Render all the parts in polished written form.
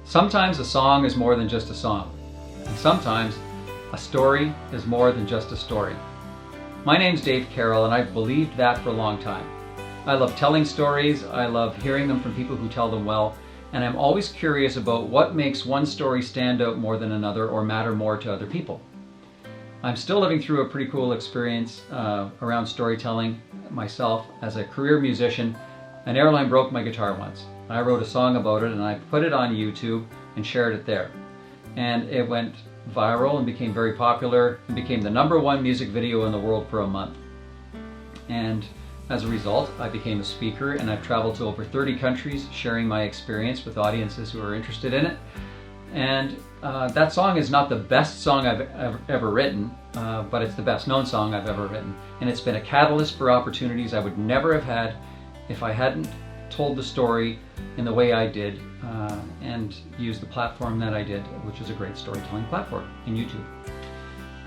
Sometimes a song is more than just a song, and sometimes a story is more than just a story. My name's Dave Carroll, and I've believed that for a long time. I love telling stories, I love hearing them from people who tell them well, and I'm always curious about what makes one story stand out more than another or matter more to other people. I'm still living through a pretty cool experience around storytelling myself. As a career musician, an airline broke my guitar once. I wrote a song about it and I put it on YouTube and shared it there. And it went viral and became very popular and became the #1 music video in the world for a month. And as a result, I became a speaker, and I've traveled to over 30 countries sharing my experience with audiences who are interested in it. And that song is not the best song I've ever written, but it's the best known song I've ever written. And it's been a catalyst for opportunities I would never have had if I hadn't told the story in the way I did and used the platform that I did, which is a great storytelling platform in YouTube.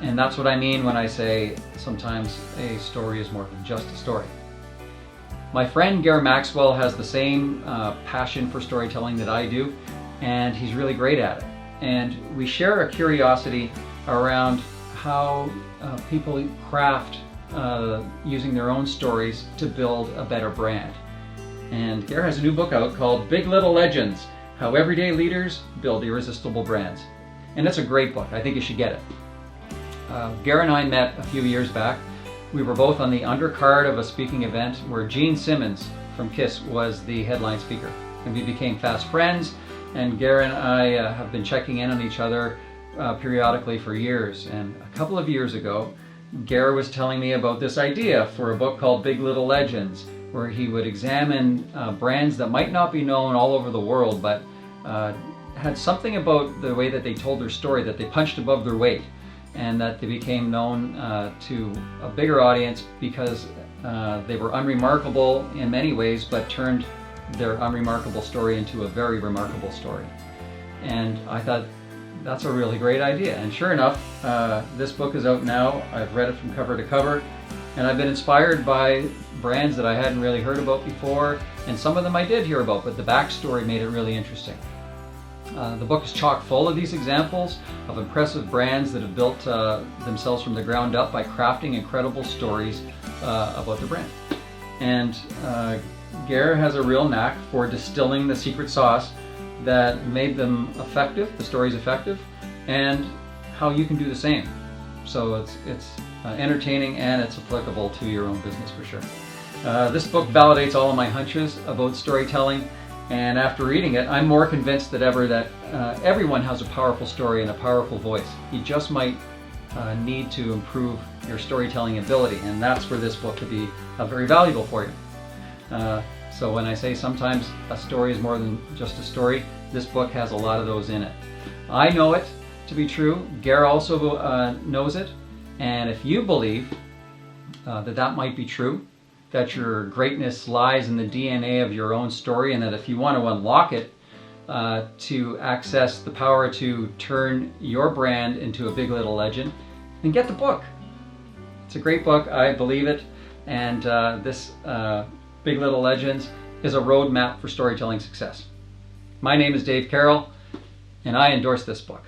And that's what I mean when I say sometimes a story is more than just a story. My friend Gary Maxwell has the same passion for storytelling that I do, and he's really great at it. And we share a curiosity around how people craft using their own stories to build a better brand. And Gary has a new book out called Big Little Legends: How Everyday Leaders Build Irresistible Brands. And it's a great book. I think you should get it. Gary and I met a few years back. We were both on the undercard of a speaking event where Gene Simmons from KISS was the headline speaker. And we became fast friends, and Gary and I have been checking in on each other periodically for years. And a couple of years ago, Gary was telling me about this idea for a book called Big Little Legends, where he would examine brands that might not be known all over the world, but had something about the way that they told their story, that they punched above their weight, and that they became known to a bigger audience because they were unremarkable in many ways, but turned their unremarkable story into a very remarkable story. And I thought, that's a really great idea. And sure enough, this book is out now. I've read it from cover to cover, and I've been inspired by brands that I hadn't really heard about before, and some of them I did hear about, but the backstory made it really interesting. The book is chock full of these examples of impressive brands that have built themselves from the ground up by crafting incredible stories about the brand. And Gary has a real knack for distilling the secret sauce that made them effective, the stories effective, and how you can do the same. So it's entertaining, and it's applicable to your own business for sure. This book validates all of my hunches about storytelling, and after reading it, I'm more convinced than ever that everyone has a powerful story and a powerful voice. You just might need to improve your storytelling ability, and that's where this book could be very valuable for you. So when I say sometimes a story is more than just a story, this book has a lot of those in it. I know it to be true. Gary also knows it. And if you believe that might be true, that your greatness lies in the DNA of your own story, and that if you want to unlock it to access the power to turn your brand into a big little legend, then get the book. It's a great book. I believe it. And this Big Little Legends is a roadmap for storytelling success. My name is Dave Carroll, and I endorse this book.